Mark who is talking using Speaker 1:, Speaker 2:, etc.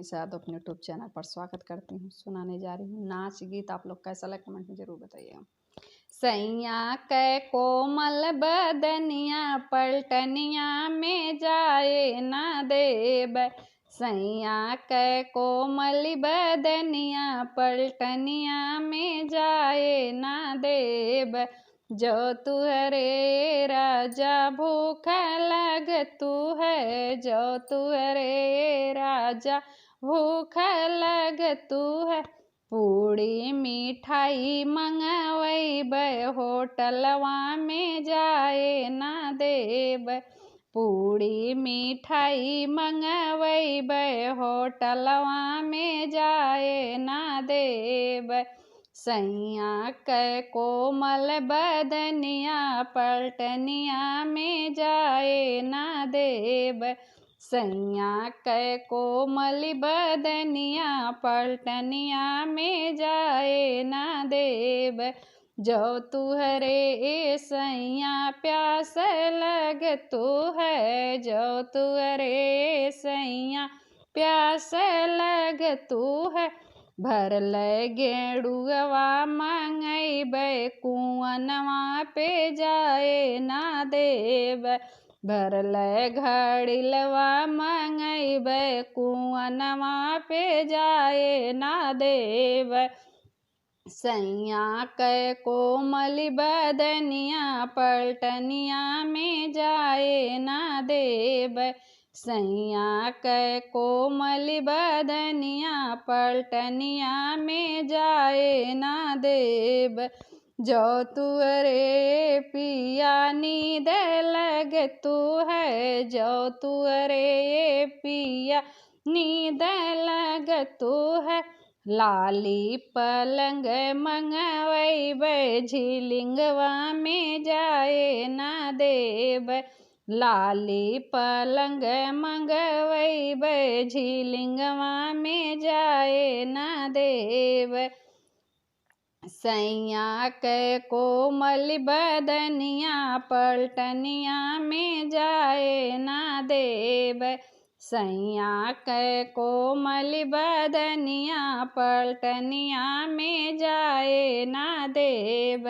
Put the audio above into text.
Speaker 1: मनीषा यादव अपने YouTube channel पर स्वागत करती हूँ। सुनाने जा रही हूँ नाच गीत। आप लोग कैसा लगे कमेंट में जरूर बताइएगा। सैया कै कोमल बदनिया पलटनिया में जाए ना देब। सैया कै कोमल बदनिया पलटनिया में जाए ना देब। जो तुहरे राजा भूख लग तू है, जो तुहरे राजा भूख लग तू है। पूड़ी मिठाई मंगवैब होटलवा में जाए ना देब। पूड़ी मिठाई मंगवैब होटलवा में जाए ना देब। सैया कै कोमल बदनिया पलटनिया में जाए ना देब। सैया कै कोमल बदनिया पलटनिया में जाए ना देब। जो तुहरे सैया प्यास लग तू है, जो तुहरे सैया प्यास लग तू है। भरल गेड़ुआ मंगैब कुआनवा पे जाए ना देब। भरल घड़िलवा मंगैब कुआनवा पे जाए ना देब। सैया कै कोमल बदनिया पलटनिया में जाए ना देब। सैया कै कोमल बदनिया पलटनिया में जाए ना देब। जो तुअरे पिया नींद लग तू है, जो तुअरे पिया नींद लग तू है। लाली पलंग मंगवैब झिलिंगवा में जाए ना देब। लाली पलंग मंगवैब झिलिंगवा में जाए ना देब। सैया कै कोमल बदनिया पलटनिया में जाए ना देब। सैया कै कोमल बदनिया पलटनिया में जाए ना देब।